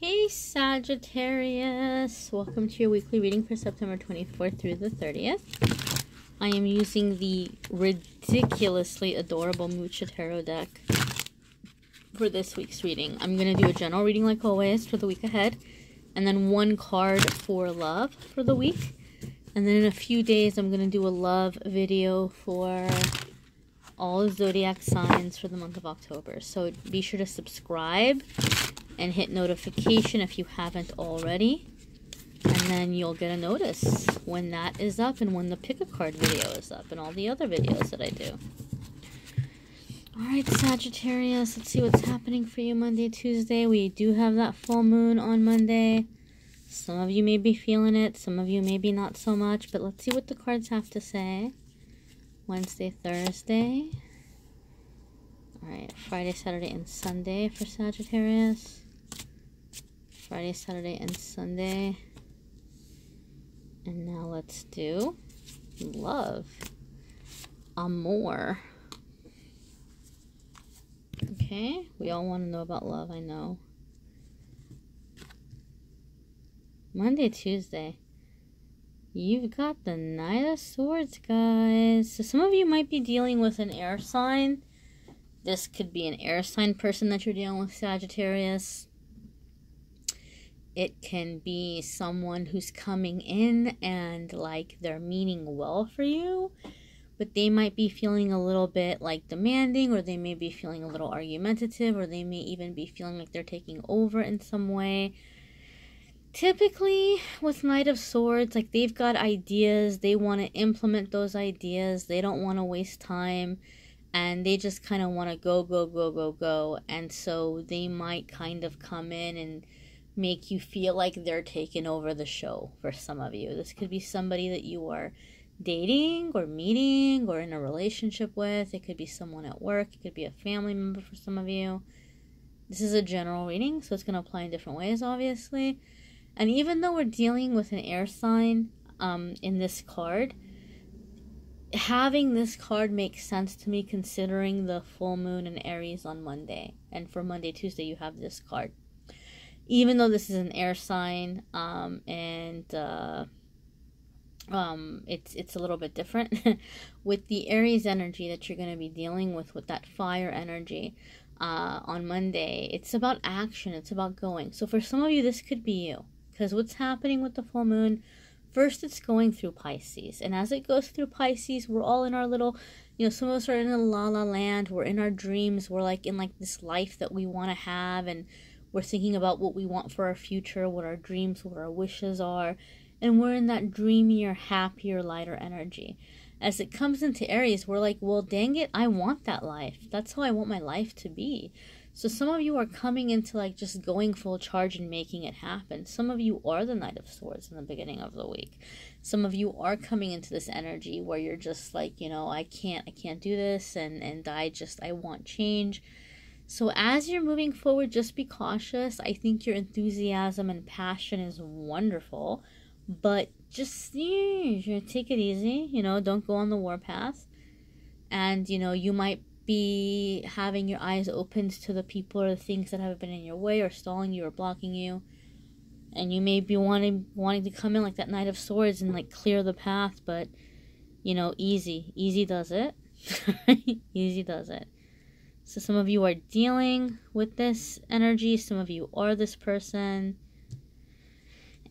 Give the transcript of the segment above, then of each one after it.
Hey Sagittarius, welcome to your weekly reading for September 24th through the 30th. I am using the ridiculously adorable Mucha Tarot deck for this week's reading. I'm going to do a general reading like always for the week ahead, and then one card for love for the week. And then in a few days I'm going to do a love video for all zodiac signs for the month of October. So be sure to subscribe and hit notification if you haven't already, and then you'll get a notice when that is up and when the pick a card video is up and all the other videos that I do. Alright Sagittarius, let's see what's happening for you Monday, Tuesday. We do have that full moon on Monday. Some of you may be feeling it, some of you maybe not so much, but let's see what the cards have to say. Wednesday, Thursday. Alright, Friday, Saturday, and Sunday for Sagittarius. Friday, Saturday, and Sunday. And now let's do love. Amor. Okay, we all want to know about love, I know. Monday, Tuesday. You've got the Knight of Swords, guys. So some of you might be dealing with an air sign. This could be an air sign person that you're dealing with, Sagittarius. It can be someone who's coming in and like they're meaning well for you, but they might be feeling a little bit like demanding, or they may be feeling a little argumentative, or they may even be feeling like they're taking over in some way. Typically with Knight of Swords, like they've got ideas, they want to implement those ideas, they don't want to waste time, and they just kind of want to go, and so they might kind of come in and make you feel like they're taking over the show for some of you. This could be somebody that you are dating or meeting or in a relationship with. It could be someone at work. It could be a family member for some of you. This is a general reading, so it's going to apply in different ways, obviously. And even though we're dealing with an air sign in this card, having this card makes sense to me considering the full moon in Aries on Monday. And for Monday, Tuesday, you have this card. Even though this is an air sign, it's a little bit different with the Aries energy that you're going to be dealing with that fire energy on Monday. It's about action. It's about going. So for some of you, this could be you, because what's happening with the full moon, first it's going through Pisces, and as it goes through Pisces, we're all in our little, some of us are in a la-la land, we're in our dreams, we're like in like this life that we want to have, and we're thinking about what we want for our future, what our dreams, what our wishes are. And we're in that dreamier, happier, lighter energy. As it comes into Aries, we're like, well, dang it, I want that life. That's how I want my life to be. So some of you are coming into like just going full charge and making it happen. Some of you are the Knight of Swords in the beginning of the week. Some of you are coming into this energy where you're just like, I can't do this, and I want change. So as you're moving forward, just be cautious. I think your enthusiasm and passion is wonderful, but just take it easy. Don't go on the warpath. And, you might be having your eyes opened to the people or the things that have been in your way or stalling you or blocking you. And you may be wanting to come in like that Knight of Swords and like clear the path, but, easy does it. Easy does it. So some of you are dealing with this energy. Some of you are this person.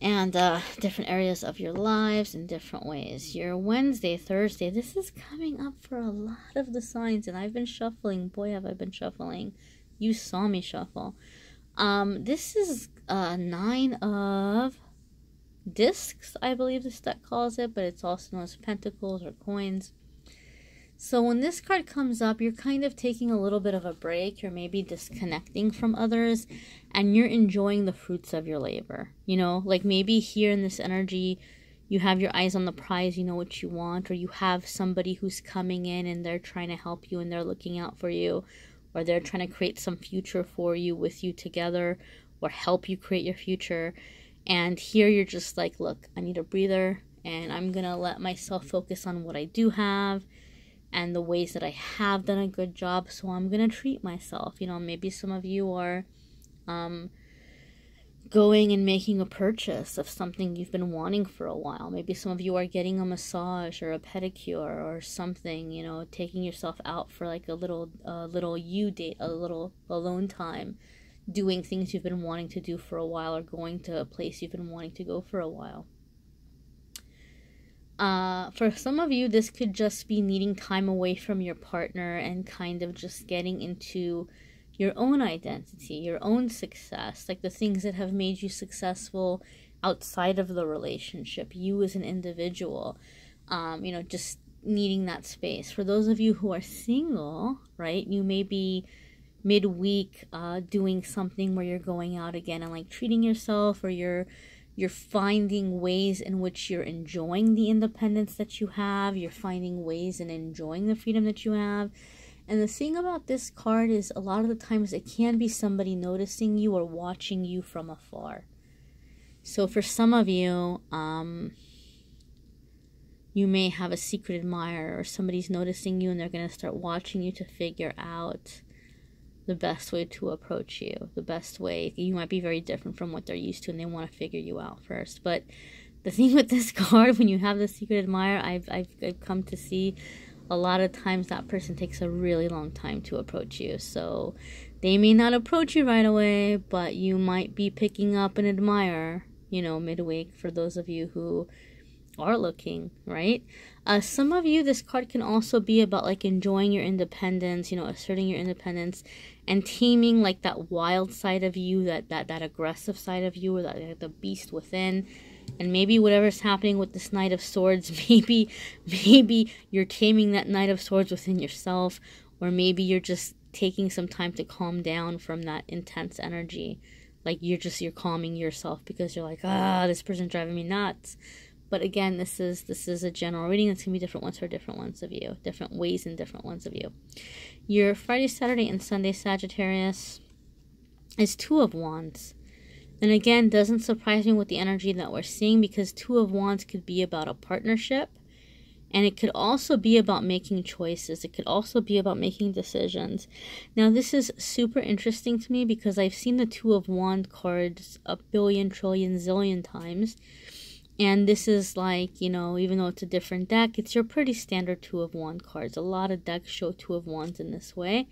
And different areas of your lives in different ways. Your Wednesday, Thursday. This is coming up for a lot of the signs. And I've been shuffling. Boy, have I been shuffling. You saw me shuffle. This is 9 of discs, I believe this deck calls it. But it's also known as pentacles or coins. So when this card comes up, you're kind of taking a little bit of a break. You're maybe disconnecting from others, and you're enjoying the fruits of your labor. Like maybe here in this energy, you have your eyes on the prize, you know what you want, or you have somebody who's coming in and they're trying to help you and they're looking out for you, or they're trying to create some future for you with you together, or help you create your future. And here you're just like, look, I need a breather, and I'm going to let myself focus on what I do have and the ways that I have done a good job, so I'm going to treat myself. Maybe some of you are going and making a purchase of something you've been wanting for a while. Maybe some of you are getting a massage or a pedicure or something, you know, taking yourself out for like a little you date, a little alone time, doing things you've been wanting to do for a while, or going to a place you've been wanting to go for a while. For some of you, this could just be needing time away from your partner and kind of just getting into your own identity, your own success, like the things that have made you successful outside of the relationship, you as an individual, you know, just needing that space. For those of you who are single, right, you may be midweek doing something where you're going out again and like treating yourself, or you're finding ways in which you're enjoying the independence that you have, you're finding ways in enjoying the freedom that you have. And the thing about this card is, a lot of the times it can be somebody noticing you or watching you from afar. So for some of you, you may have a secret admirer, or somebody's noticing you and they're going to start watching you to figure out the best way to approach you. The best way, you might be very different from what they're used to and they want to figure you out first. But the thing with this card, when you have the secret admirer, I've come to see a lot of times that person takes a really long time to approach you. So they may not approach you right away, but you might be picking up an admirer, you know, midweek, for those of you who are looking, right? Some of you, this card can also be about like enjoying your independence, you know, asserting your independence and taming like that wild side of you, that aggressive side of you, or that the beast within. And maybe whatever's happening with this Knight of Swords, maybe you're taming that Knight of Swords within yourself, or maybe you're just taking some time to calm down from that intense energy. Like you're calming yourself because you're like, this person's driving me nuts. But again, this is a general reading. It's going to be different ones for different ones of you, different ways and different ones of you. Your Friday, Saturday, and Sunday Sagittarius is Two of Wands. And again, doesn't surprise me with the energy that we're seeing, because Two of Wands could be about a partnership, and it could also be about making choices. It could also be about making decisions. Now, this is super interesting to me because I've seen the Two of Wands cards a billion, trillion, zillion times. And this is like, you know, even though it's a different deck, it's your pretty standard Two of Wands cards. A lot of decks show Two of Wands in this way.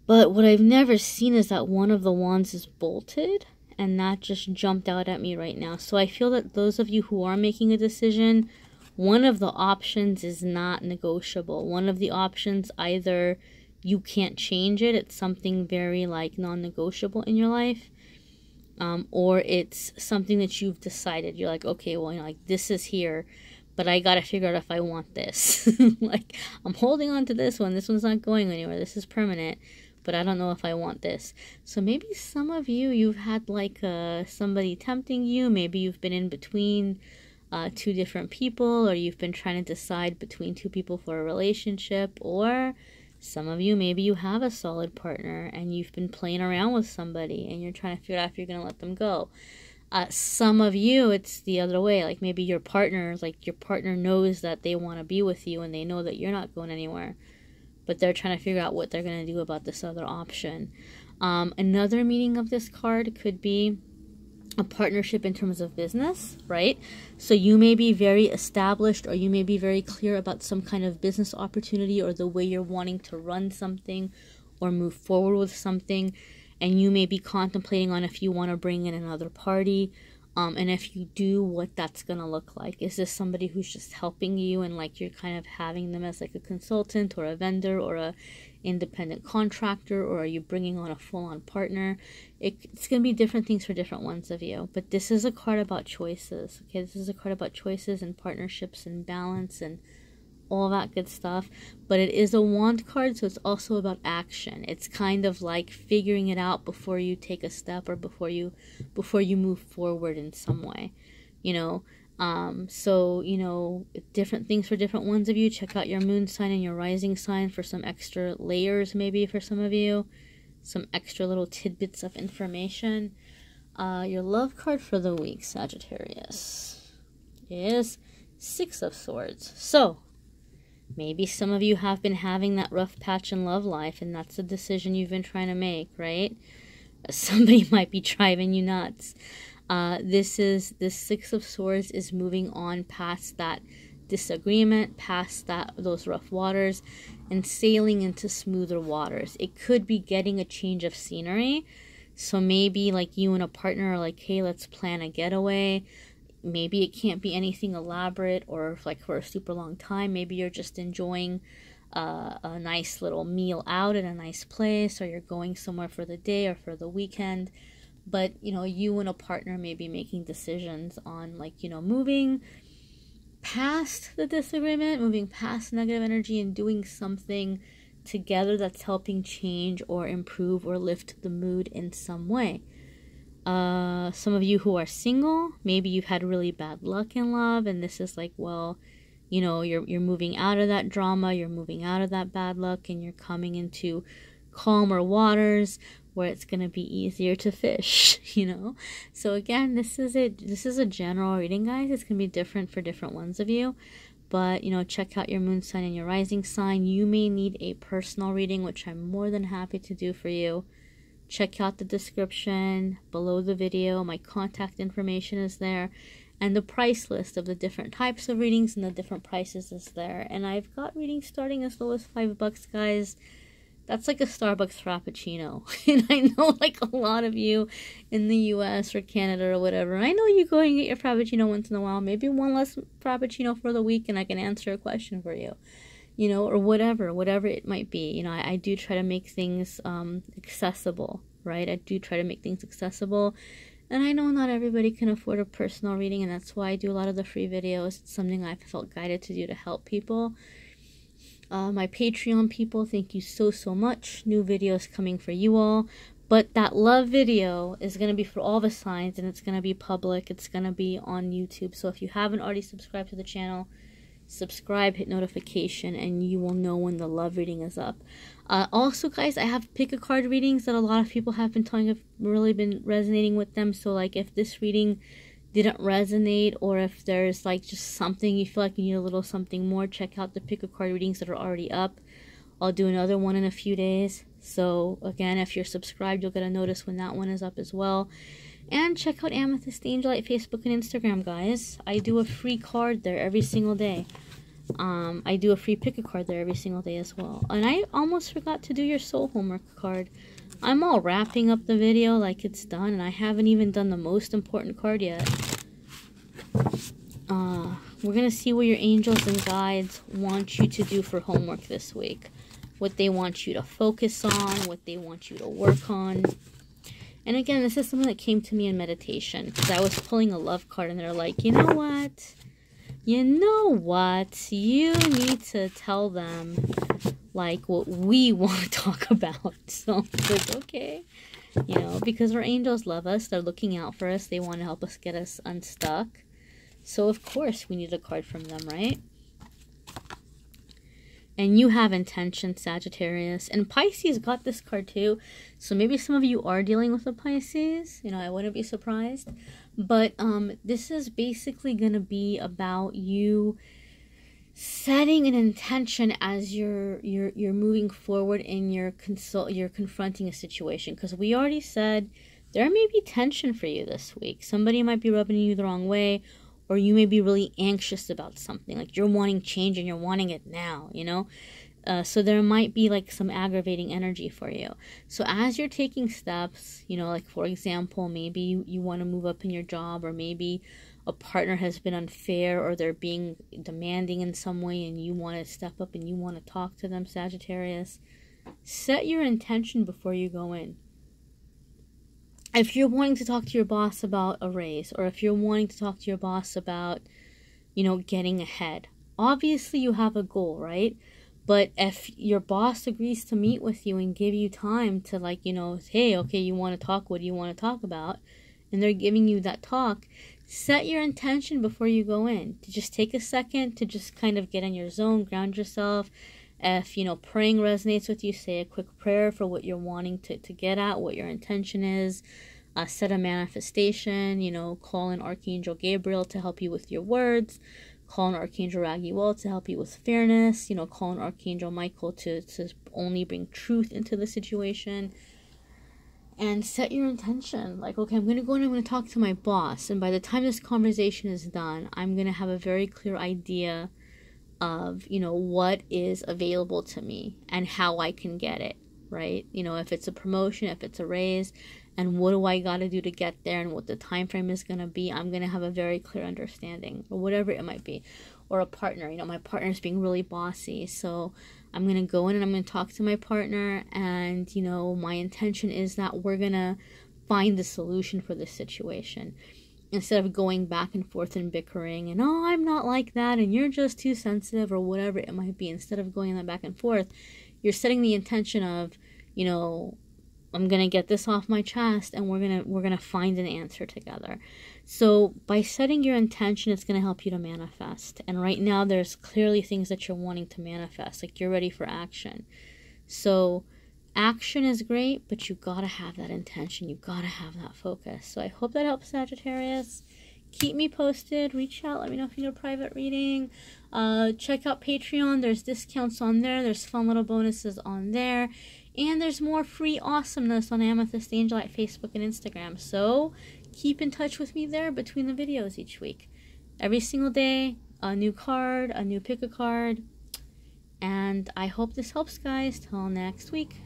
But what I've never seen is that one of the wands is bolted. And that just jumped out at me right now. So I feel that those of you who are making a decision, one of the options is not negotiable. One of the options, either you can't change it, it's something very like non-negotiable in your life, or it's something that you've decided. You're like, okay, well, you know, like this is here, but I gotta figure out if I want this. Like, I'm holding on to this one. This one's not going anywhere. This is permanent, but I don't know if I want this. So maybe some of you, you've had like somebody tempting you. Maybe you've been in between two different people, or you've been trying to decide between two people for a relationship, or some of you, maybe you have a solid partner and you've been playing around with somebody and you're trying to figure out if you're going to let them go. Some of you, it's the other way. Like maybe your partner knows that they want to be with you and they know that you're not going anywhere, but they're trying to figure out what they're going to do about this other option. Another meaning of this card could be a partnership in terms of business, right? So you may be very established, or you may be very clear about some kind of business opportunity, or the way you're wanting to run something or move forward with something, and you may be contemplating on if you want to bring in another party, and if you do, what that's going to look like. Is this somebody who's just helping you and like you're kind of having them as like a consultant or a vendor or a independent contractor, or are you bringing on a full-on partner? It's going to be different things for different ones of you, but this is a card about choices. Okay, this is a card about choices and partnerships and balance and all that good stuff. But it is a wand card, so it's also about action. It's kind of like figuring it out before you take a step, or before you move forward in some way, you know. So, you know, different things for different ones of you. Check out your moon sign and your rising sign for some extra layers, maybe for some of you, some extra little tidbits of information. Your love card for the week, Sagittarius, is Six of Swords. So maybe some of you have been having that rough patch in love life, and that's a decision you've been trying to make, right? Somebody might be driving you nuts. This Six of Swords is moving on past that disagreement, past those rough waters, and sailing into smoother waters. It could be getting a change of scenery. So maybe like you and a partner are like, hey, let's plan a getaway. Maybe it can't be anything elaborate or like for a super long time. Maybe you're just enjoying a nice little meal out at a nice place, or you're going somewhere for the day or for the weekend. But, you know, you and a partner may be making decisions on, like, you know, moving past the disagreement, moving past negative energy, and doing something together that's helping change or improve or lift the mood in some way. Some of you who are single, maybe you've had really bad luck in love, and this is like, well, you know, you're moving out of that drama, you're moving out of that bad luck, and you're coming into calmer waters where it's going to be easier to fish, you know. So again, this is a general reading, guys. It's going to be different for different ones of you, but, you know, check out your moon sign and your rising sign. You may need a personal reading, which I'm more than happy to do for you. Check out the description below the video. My contact information is there, and the price list of the different types of readings and the different prices is there. And I've got readings starting as low as $5, guys. That's like a Starbucks Frappuccino. And I know like a lot of you in the US or Canada or whatever, I know you go and get your Frappuccino once in a while. Maybe one less Frappuccino for the week and I can answer a question for you. You know, or whatever it might be. You know, I do try to make things accessible, right? I do try to make things accessible. And I know not everybody can afford a personal reading, and that's why I do a lot of the free videos. It's something I felt guided to do to help people. My Patreon people, thank you so much. New videos coming for you all. But that love video is going to be for all the signs, and it's going to be public. It's going to be on YouTube. So if you haven't already subscribed to the channel, subscribe, hit notification, and you will know when the love reading is up. Also, guys, I have pick a card readings that a lot of people have been telling, have really been resonating with them. So like if this reading didn't resonate, or if there's like just something you feel like you need a little something more, check out the pick a card readings that are already up. I'll do another one in a few days. So again, if you're subscribed, you'll get a notice when that one is up as well. And check out AmethystAngelLight Facebook and Instagram, guys. I do a free card there every single day. I do a free pick a card there every single day as well. And I almost forgot to do your soul homework card. I'm all wrapping up the video like it's done, and I haven't even done the most important card yet. We're going to see what your angels and guides want you to do for homework this week. What they want you to focus on, what they want you to work on. And again, this is something that came to me in meditation, because I was pulling a love card, and they're like, you know what? You need to tell them, like, what we want to talk about. So it's like, okay. You know, because our angels love us. They're looking out for us. They want to help us get us unstuck. So, of course, we need a card from them, right? And you have intention, Sagittarius. And Pisces got this card too. So maybe some of you are dealing with a Pisces. You know, I wouldn't be surprised. But this is basically going to be about you setting an intention as you're moving forward and you're confronting a situation. Because we already said there may be tension for you this week. Somebody might be rubbing you the wrong way. Or you may be really anxious about something. Like you're wanting change and you're wanting it now, you know? So there might be like some aggravating energy for you. So as you're taking steps, you know, like for example, maybe you want to move up in your job, or maybe a partner has been unfair, or they're being demanding in some way, and you want to step up and you want to talk to them, Sagittarius. Set your intention before you go in. If you're wanting to talk to your boss about a raise, or if you're wanting to talk to your boss about, you know, getting ahead, obviously you have a goal, right? But if your boss agrees to meet with you and give you time to, like, you know, hey, okay, you want to talk, what do you want to talk about? And they're giving you that talk, set your intention before you go in. To just take a second to just kind of get in your zone, ground yourself. If, you know, praying resonates with you, say a quick prayer for what you're wanting to get at, what your intention is. Set a manifestation, you know, call in Archangel Gabriel to help you with your words. Call in Archangel Raguel to help you with fairness. You know, call in Archangel Michael to only bring truth into the situation. and set your intention. Like, okay, I'm going to go and I'm going to talk to my boss. And by the time this conversation is done, I'm going to have a very clear idea of, you know, what is available to me and how I can get it, right? You know, if it's a promotion, if it's a raise, and what do I got to do to get there and what the time frame is going to be, I'm going to have a very clear understanding, or whatever it might be. Or a partner, you know, my partner's being really bossy, so I'm going to go in and I'm going to talk to my partner, and, you know, my intention is that we're going to find the solution for this situation. Instead of going back and forth and bickering and, oh, I'm not like that and you're just too sensitive or whatever it might be, instead of going that back and forth, you're setting the intention of, you know, I'm going to get this off my chest and we're going to find an answer together. So by setting your intention, it's going to help you to manifest. And right now there's clearly things that you're wanting to manifest, like you're ready for action. So action is great, but you got to have that intention. You got to have that focus. So I hope that helps, Sagittarius. Keep me posted. Reach out. Let me know if you need a private reading. Check out Patreon. There's discounts on there. There's fun little bonuses on there. And there's more free awesomeness on AmethystAngelLight Facebook and Instagram. So keep in touch with me there between the videos each week. Every single day, a new card, a new pick a card. And I hope this helps, guys. Till next week.